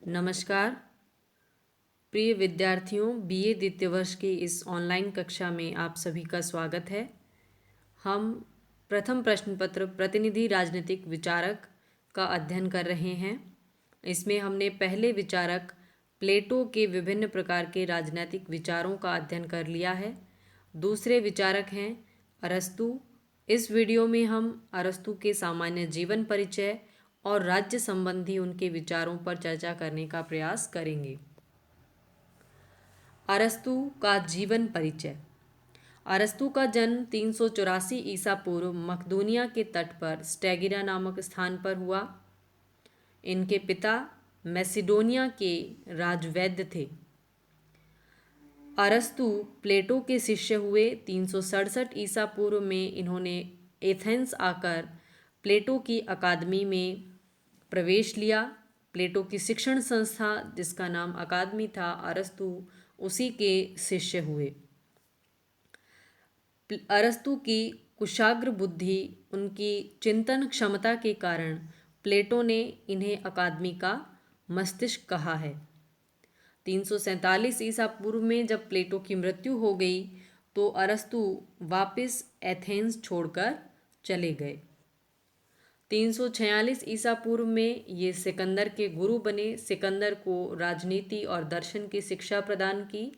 नमस्कार प्रिय विद्यार्थियों, बीए द्वितीय वर्ष की इस ऑनलाइन कक्षा में आप सभी का स्वागत है। हम प्रथम प्रश्न पत्र प्रतिनिधि राजनीतिक विचारक का अध्ययन कर रहे हैं। इसमें हमने पहले विचारक प्लेटो के विभिन्न प्रकार के राजनीतिक विचारों का अध्ययन कर लिया है। दूसरे विचारक हैं अरस्तु। इस वीडियो में हम अरस्तु के सामान्य जीवन परिचय और राज्य संबंधी उनके विचारों पर चर्चा करने का प्रयास करेंगे। अरस्तु का जीवन परिचय। अरस्तु का जन्म 384 ईसा पूर्व मकदूनिया के तट पर स्टैगिरा नामक स्थान पर हुआ। इनके पिता मैसिडोनिया के राजवैद्य थे। अरस्तु प्लेटो के शिष्य हुए। 367 ईसा पूर्व में इन्होंने एथेंस आकर प्लेटो की अकादमी में प्रवेश लिया। प्लेटो की शिक्षण संस्था जिसका नाम अकादमी था, अरस्तु उसी के शिष्य हुए। अरस्तु की कुशाग्र बुद्धि, उनकी चिंतन क्षमता के कारण प्लेटो ने इन्हें अकादमी का मस्तिष्क कहा है। 347 ईसा पूर्व में जब प्लेटो की मृत्यु हो गई तो अरस्तु वापस एथेंस छोड़कर चले गए। 346 ईसा पूर्व में ये सिकंदर के गुरु बने। सिकंदर को राजनीति और दर्शन की शिक्षा प्रदान की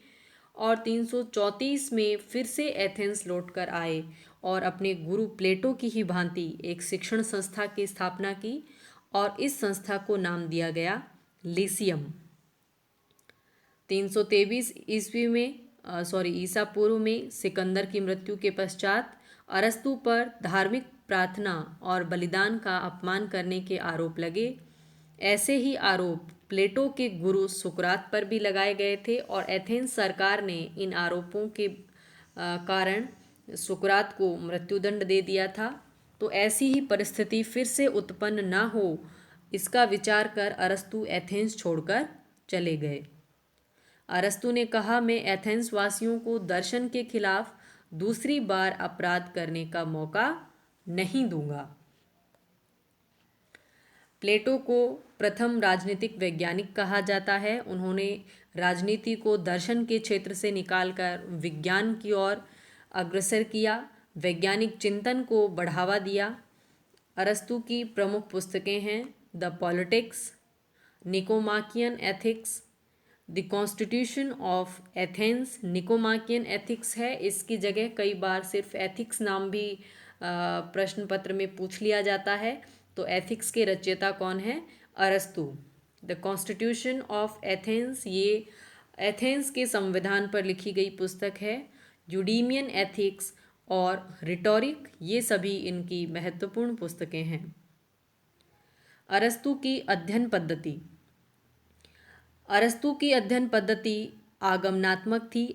और 334 में फिर से एथेंस लौटकर आए और अपने गुरु प्लेटो की ही भांति एक शिक्षण संस्था की स्थापना की और इस संस्था को नाम दिया गया लिसियम। 323 ईसा पूर्व में सिकंदर की मृत्यु के पश्चात अरस्तु पर धार्मिक प्रार्थना और बलिदान का अपमान करने के आरोप लगे। ऐसे ही आरोप प्लेटो के गुरु सुकरात पर भी लगाए गए थे और एथेंस सरकार ने इन आरोपों के कारण सुकरात को मृत्युदंड दे दिया था। तो ऐसी ही परिस्थिति फिर से उत्पन्न ना हो, इसका विचार कर अरस्तु एथेंस छोड़कर चले गए। अरस्तु ने कहा, मैं एथेंस वासियों को दर्शन के खिलाफ दूसरी बार अपराध करने का मौका नहीं दूंगा। प्लेटो को प्रथम राजनीतिक वैज्ञानिक कहा जाता है। उन्होंने राजनीति को दर्शन के क्षेत्र से निकालकर विज्ञान की ओर अग्रसर किया, वैज्ञानिक चिंतन को बढ़ावा दिया। अरस्तु की प्रमुख पुस्तकें हैं the Politics, Nicomachean Ethics, the Constitution of Athens. Nicomachean Ethics है, इसकी जगह कई बार सिर्फ एथिक्स नाम भी प्रश्न पत्र में पूछ लिया जाता है। तो एथिक्स के रचयिता कौन है? अरस्तु। द कॉन्स्टिट्यूशन ऑफ एथेंस, ये एथेंस के संविधान पर लिखी गई पुस्तक है। यूडीमियन एथिक्स और रिटोरिक, ये सभी इनकी महत्वपूर्ण पुस्तकें हैं। अरस्तु की अध्ययन पद्धति। अरस्तु की अध्ययन पद्धति आगमनात्मक थी।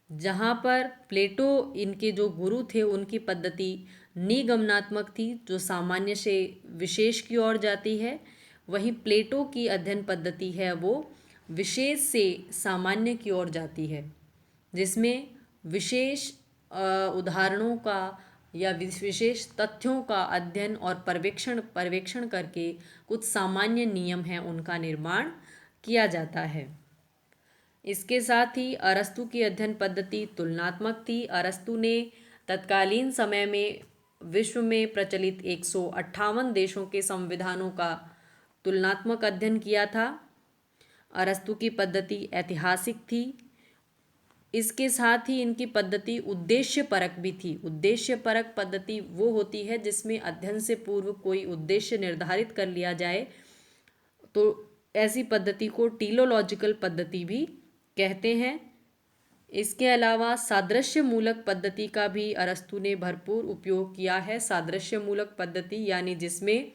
जहाँ पर प्लेटो इनके जो गुरु थे उनकी पद्धति निगमनात्मक थी, जो सामान्य से विशेष की ओर जाती है। वहीं प्लेटो की अध्ययन पद्धति है वो विशेष से सामान्य की ओर जाती है, जिसमें विशेष उदाहरणों का या विशेष तथ्यों का अध्ययन और पर्यवेक्षण करके कुछ सामान्य नियम हैं उनका निर्माण किया जाता है। इसके साथ ही अरस्तु की अध्ययन पद्धति तुलनात्मक थी। अरस्तु ने तत्कालीन समय में विश्व में प्रचलित 158 देशों के संविधानों का तुलनात्मक अध्ययन किया था। अरस्तु की पद्धति ऐतिहासिक थी। इसके साथ ही इनकी पद्धति उद्देश्यपरक भी थी। उद्देश्यपरक पद्धति वो होती है जिसमें अध्ययन से पूर्व कोई उद्देश्य निर्धारित कर लिया जाए, तो ऐसी पद्धति को टीलोलॉजिकल पद्धति भी कहते हैं। इसके अलावा सादृश्य मूलक पद्धति का भी अरस्तु ने भरपूर उपयोग किया है। सादृश्य मूलक पद्धति यानी जिसमें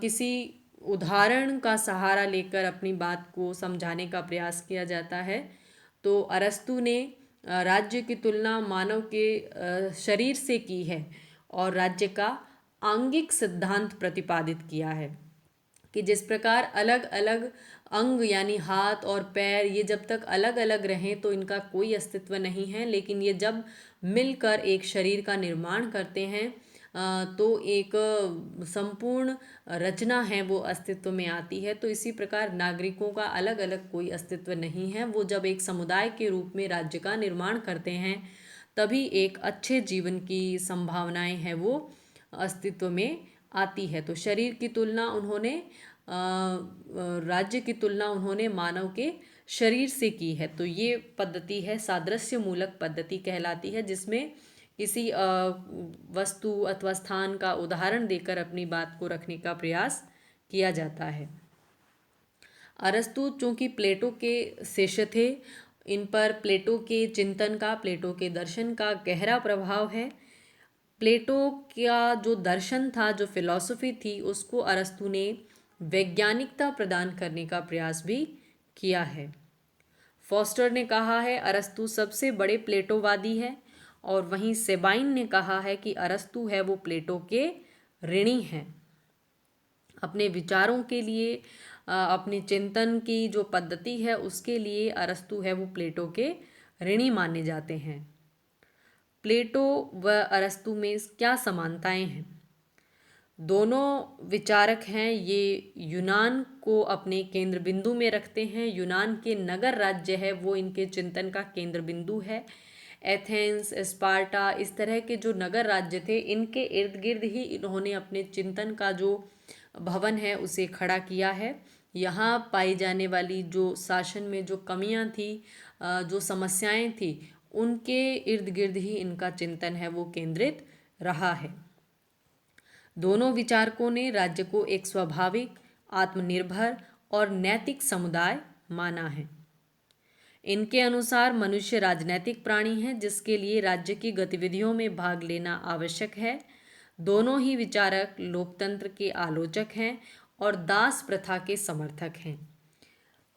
किसी उदाहरण का सहारा लेकर अपनी बात को समझाने का प्रयास किया जाता है। तो अरस्तु ने राज्य की तुलना मानव के शरीर से की है और राज्य का आंगिक सिद्धांत प्रतिपादित किया है कि जिस प्रकार अलग अलग अंग यानी हाथ और पैर, ये जब तक अलग अलग रहें तो इनका कोई अस्तित्व नहीं है, लेकिन ये जब मिलकर एक शरीर का निर्माण करते हैं तो एक संपूर्ण रचना है वो अस्तित्व में आती है। तो इसी प्रकार नागरिकों का अलग अलग कोई अस्तित्व नहीं है। वो जब एक समुदाय के रूप में राज्य का निर्माण करते हैं तभी एक अच्छे जीवन की संभावनाएं हैं वो अस्तित्व में आती है। तो शरीर की तुलना उन्होंने राज्य की तुलना उन्होंने मानव के शरीर से की है। तो ये पद्धति है सादृश्य मूलक पद्धति कहलाती है, जिसमें किसी वस्तु अथवा स्थान का उदाहरण देकर अपनी बात को रखने का प्रयास किया जाता है। अरस्तु चूंकि प्लेटो के शिष्य थे, इन पर प्लेटो के चिंतन का, प्लेटो के दर्शन का गहरा प्रभाव है। प्लेटो का जो दर्शन था, जो फिलॉसफी थी, उसको अरस्तु ने वैज्ञानिकता प्रदान करने का प्रयास भी किया है। फॉस्टर ने कहा है अरस्तु सबसे बड़े प्लेटोवादी है, और वहीं सेबाइन ने कहा है कि अरस्तु है वो प्लेटो के ऋणी हैं। अपने विचारों के लिए, अपने चिंतन की जो पद्धति है उसके लिए अरस्तु है वो प्लेटो के ऋणी माने जाते हैं। प्लेटो व अरस्तु में क्या समानताएं हैं? दोनों विचारक हैं, ये यूनान को अपने केंद्र बिंदु में रखते हैं। यूनान के नगर राज्य है वो इनके चिंतन का केंद्र बिंदु है। एथेंस, स्पार्टा, इस तरह के जो नगर राज्य थे, इनके इर्द गिर्द ही इन्होंने अपने चिंतन का जो भवन है उसे खड़ा किया है। यहाँ पाई जाने वाली जो शासन में जो कमियाँ थी, जो समस्याएं थी, उनके इर्द गिर्द ही इनका चिंतन है वो केंद्रित रहा है। दोनों विचारकों ने राज्य को एक स्वाभाविक, आत्मनिर्भर और नैतिक समुदाय माना है। इनके अनुसार मनुष्य राजनैतिक प्राणी है, जिसके लिए राज्य की गतिविधियों में भाग लेना आवश्यक है। दोनों ही विचारक लोकतंत्र के आलोचक हैं और दास प्रथा के समर्थक हैं।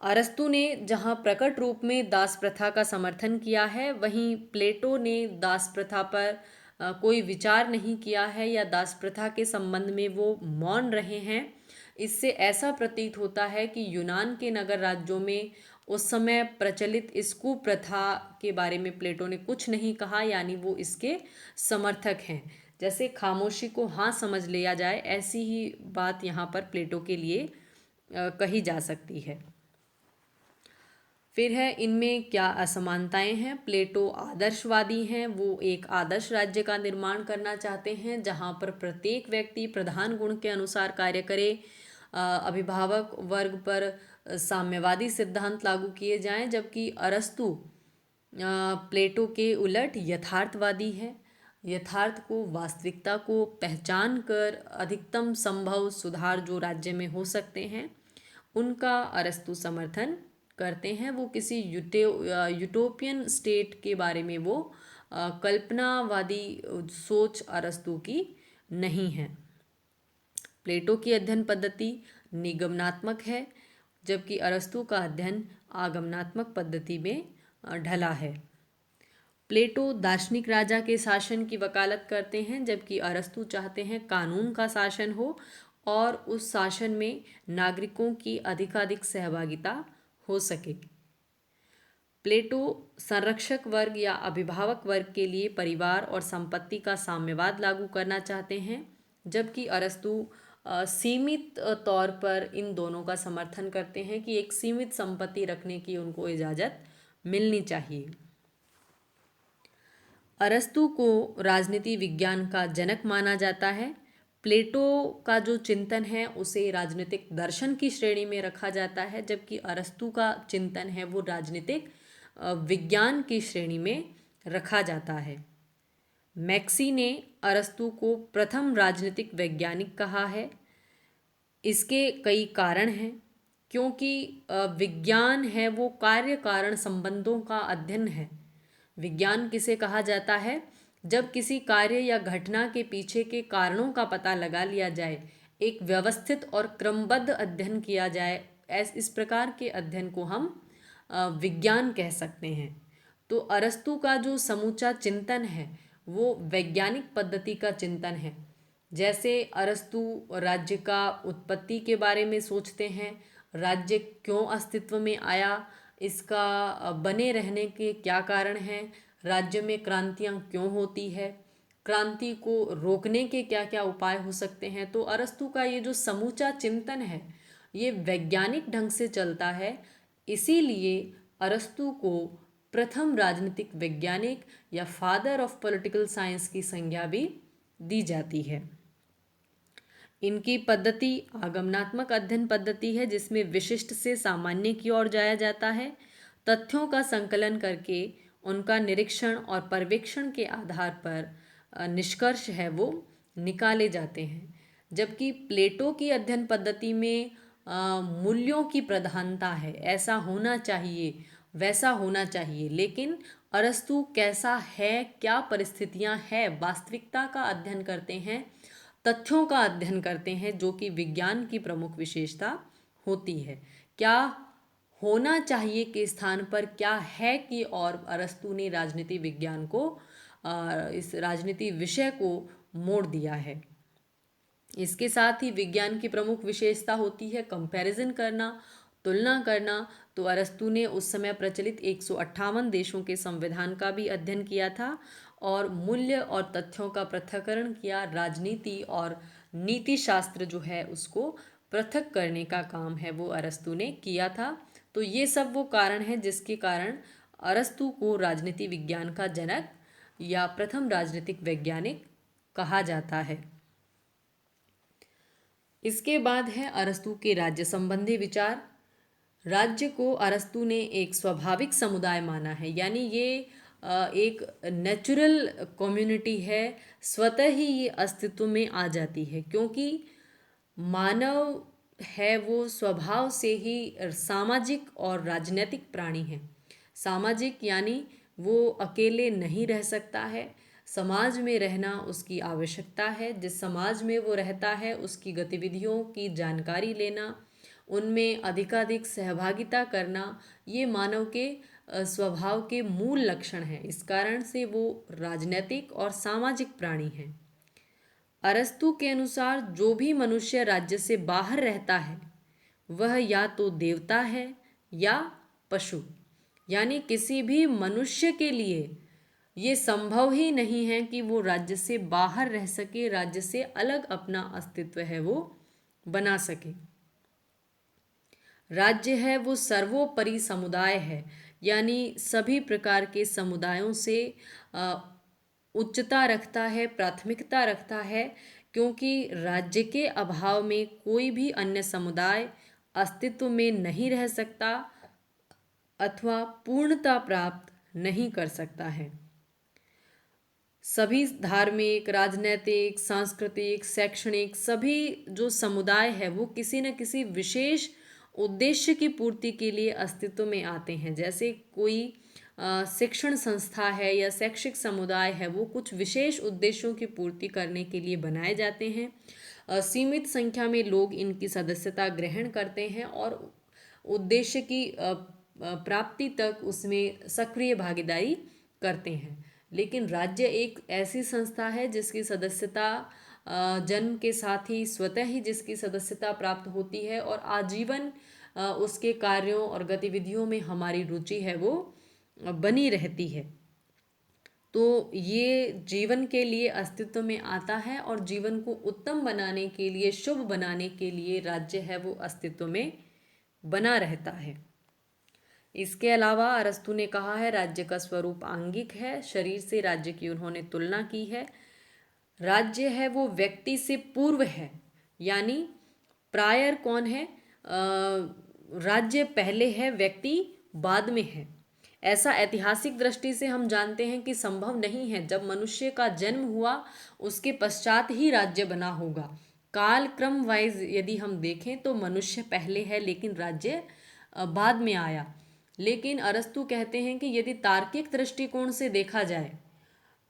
अरस्तु ने जहाँ प्रकट रूप में दास प्रथा का समर्थन किया है, वहीं प्लेटो ने दास प्रथा पर कोई विचार नहीं किया है या दास प्रथा के संबंध में वो मौन रहे हैं। इससे ऐसा प्रतीत होता है कि यूनान के नगर राज्यों में उस समय प्रचलित इस कुप्रथा के बारे में प्लेटो ने कुछ नहीं कहा, यानी वो इसके समर्थक हैं। जैसे खामोशी को हाँ समझ लिया जाए, ऐसी ही बात यहाँ पर प्लेटो के लिए कही जा सकती है। फिर है इनमें क्या असमानताएं हैं? प्लेटो आदर्शवादी हैं, वो एक आदर्श राज्य का निर्माण करना चाहते हैं जहाँ पर प्रत्येक व्यक्ति प्रधान गुण के अनुसार कार्य करे। अभिभावक वर्ग पर साम्यवादी सिद्धांत लागू किए जाएं, जबकि अरस्तु प्लेटो के उलट यथार्थवादी है। यथार्थ को, वास्तविकता को पहचान कर अधिकतम संभव सुधार जो राज्य में हो सकते हैं उनका अरस्तु समर्थन करते हैं। वो किसी यूटोपियन स्टेट के बारे में वो कल्पनावादी सोच अरस्तु की नहीं है। प्लेटो की अध्ययन पद्धति निगमनात्मक है, जबकि अरस्तु का अध्ययन आगमनात्मक पद्धति में ढला है। प्लेटो दार्शनिक राजा के शासन की वकालत करते हैं, जबकि अरस्तु चाहते हैं कानून का शासन हो और उस शासन में नागरिकों की अधिकाधिक सहभागिता हो सके। प्लेटो संरक्षक वर्ग या अभिभावक वर्ग के लिए परिवार और संपत्ति का साम्यवाद लागू करना चाहते हैं, जबकि अरस्तु सीमित तौर पर इन दोनों का समर्थन करते हैं कि एक सीमित संपत्ति रखने की उनको इजाज़त मिलनी चाहिए। अरस्तु को राजनीति विज्ञान का जनक माना जाता है। प्लेटो का जो चिंतन है उसे राजनीतिक दर्शन की श्रेणी में रखा जाता है, जबकि अरस्तु का चिंतन है वो राजनीतिक विज्ञान की श्रेणी में रखा जाता है। मैक्सी ने अरस्तु को प्रथम राजनीतिक वैज्ञानिक कहा है। इसके कई कारण हैं, क्योंकि विज्ञान है वो कार्य कारण संबंधों का अध्ययन है। विज्ञान किसे कहा जाता है? जब किसी कार्य या घटना के पीछे के कारणों का पता लगा लिया जाए, एक व्यवस्थित और क्रमबद्ध अध्ययन किया जाए, इस प्रकार के अध्ययन को हम विज्ञान कह सकते हैं। तो अरस्तु का जो समूचा चिंतन है वो वैज्ञानिक पद्धति का चिंतन है। जैसे अरस्तु राज्य का उत्पत्ति के बारे में सोचते हैं, राज्य क्यों अस्तित्व में आया, इसका बने रहने के क्या कारण हैं, राज्य में क्रांतियाँ क्यों होती है, क्रांति को रोकने के क्या क्या उपाय हो सकते हैं। तो अरस्तु का ये जो समूचा चिंतन है ये वैज्ञानिक ढंग से चलता है, इसीलिए अरस्तु को प्रथम राजनीतिक वैज्ञानिक या फादर ऑफ पॉलिटिकल साइंस की संज्ञा भी दी जाती है। इनकी पद्धति आगमनात्मक अध्ययन पद्धति है, जिसमें विशिष्ट से सामान्य की ओर जाया जाता है। तथ्यों का संकलन करके उनका निरीक्षण और पर्यवेक्षण के आधार पर निष्कर्ष है वो निकाले जाते हैं। जबकि प्लेटो की अध्ययन पद्धति में मूल्यों की प्रधानता है, ऐसा होना चाहिए, वैसा होना चाहिए। लेकिन अरस्तु कैसा है, क्या परिस्थितियां हैं, वास्तविकता का अध्ययन करते हैं, तथ्यों का अध्ययन करते हैं, जो कि विज्ञान की प्रमुख विशेषता होती है। क्या होना चाहिए के स्थान पर क्या है कि, और अरस्तु ने राजनीति विज्ञान को इस राजनीति विषय को मोड़ दिया है। इसके साथ ही विज्ञान की प्रमुख विशेषता होती है कंपैरिजन करना, तुलना करना। तो अरस्तु ने उस समय प्रचलित 158 देशों के संविधान का भी अध्ययन किया था और मूल्य और तथ्यों का पृथक्करण किया। राजनीति और नीति शास्त्र जो है उसको पृथक करने का काम है वो अरस्तु ने किया था। तो ये सब वो कारण है जिसके कारण अरस्तु को राजनीति विज्ञान का जनक या प्रथम राजनीतिक वैज्ञानिक कहा जाता है। इसके बाद है अरस्तु के राज्य संबंधी विचार। राज्य को अरस्तु ने एक स्वाभाविक समुदाय माना है, यानी ये एक नेचुरल कम्युनिटी है, स्वतः ही ये अस्तित्व में आ जाती है, क्योंकि मानव है वो स्वभाव से ही सामाजिक और राजनीतिक प्राणी है। सामाजिक यानी वो अकेले नहीं रह सकता है, समाज में रहना उसकी आवश्यकता है। जिस समाज में वो रहता है उसकी गतिविधियों की जानकारी लेना, उनमें अधिकाधिक सहभागिता करना, ये मानव के स्वभाव के मूल लक्षण हैं। इस कारण से वो राजनीतिक और सामाजिक प्राणी हैं। अरस्तु के अनुसार जो भी मनुष्य राज्य से बाहर रहता है वह या तो देवता है या पशु, यानी किसी भी मनुष्य के लिए ये संभव ही नहीं है कि वो राज्य से बाहर रह सके, राज्य से अलग अपना अस्तित्व है वो बना सके। राज्य है वो सर्वोपरि समुदाय है, यानी सभी प्रकार के समुदायों से उच्चता रखता है, प्राथमिकता रखता है, क्योंकि राज्य के अभाव में कोई भी अन्य समुदाय अस्तित्व में नहीं रह सकता अथवा पूर्णता प्राप्त नहीं कर सकता है। सभी धार्मिक, राजनैतिक, सांस्कृतिक, शैक्षणिक सभी जो समुदाय है वो किसी न किसी विशेष उद्देश्य की पूर्ति के लिए अस्तित्व में आते हैं। जैसे कोई शिक्षण संस्था है या शैक्षिक समुदाय है, वो कुछ विशेष उद्देश्यों की पूर्ति करने के लिए बनाए जाते हैं। सीमित संख्या में लोग इनकी सदस्यता ग्रहण करते हैं और उद्देश्य की प्राप्ति तक उसमें सक्रिय भागीदारी करते हैं। लेकिन राज्य एक ऐसी संस्था है जिसकी सदस्यता जन्म के साथ ही स्वतः ही जिसकी सदस्यता प्राप्त होती है और आजीवन उसके कार्यों और गतिविधियों में हमारी रुचि है वो बनी रहती है। तो ये जीवन के लिए अस्तित्व में आता है और जीवन को उत्तम बनाने के लिए, शुभ बनाने के लिए राज्य है वो अस्तित्व में बना रहता है। इसके अलावा अरस्तु ने कहा है राज्य का स्वरूप आंगिक है, शरीर से राज्य की उन्होंने तुलना की है। राज्य है वो व्यक्ति से पूर्व है, यानी प्रायर कौन है, राज्य पहले है, व्यक्ति बाद में है। ऐसा ऐतिहासिक दृष्टि से हम जानते हैं कि संभव नहीं है। जब मनुष्य का जन्म हुआ उसके पश्चात ही राज्य बना होगा। काल क्रम वाइज यदि हम देखें तो मनुष्य पहले है लेकिन राज्य बाद में आया। लेकिन अरस्तु कहते हैं कि यदि तार्किक दृष्टिकोण से देखा जाए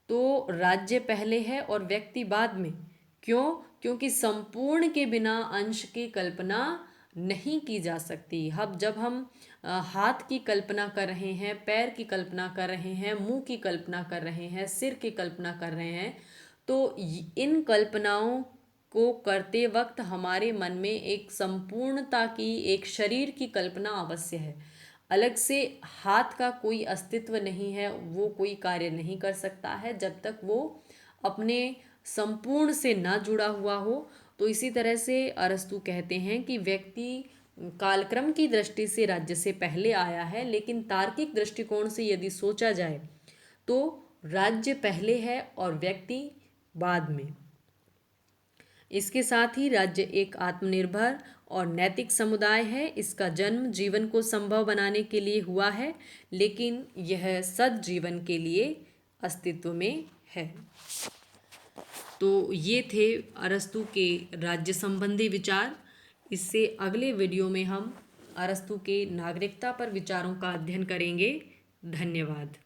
तो राज्य पहले है और व्यक्ति बाद में। क्यों? क्योंकि संपूर्ण के बिना अंश की कल्पना नहीं की जा सकती। अब जब हम हाथ की कल्पना कर रहे हैं, पैर की कल्पना कर रहे हैं, मुंह की कल्पना कर रहे हैं, सिर की कल्पना कर रहे हैं, तो इन कल्पनाओं को करते वक्त हमारे मन में एक संपूर्णता की, एक शरीर की कल्पना अवश्य है। अलग से हाथ का कोई अस्तित्व नहीं है, वो कोई कार्य नहीं कर सकता है जब तक वो अपने संपूर्ण से ना जुड़ा हुआ हो, तो इसी तरह से अरस्तु कहते हैं कि व्यक्ति कालक्रम की दृष्टि से राज्य से पहले आया है, लेकिन तार्किक दृष्टिकोण से यदि सोचा जाए तो राज्य पहले है और व्यक्ति बाद में। इसके साथ ही राज्य एक आत्मनिर्भर और नैतिक समुदाय है। इसका जन्म जीवन को संभव बनाने के लिए हुआ है, लेकिन यह सद जीवन के लिए अस्तित्व में है। तो ये थे अरस्तु के राज्य संबंधी विचार। इससे अगले वीडियो में हम अरस्तु के नागरिकता पर विचारों का अध्ययन करेंगे। धन्यवाद।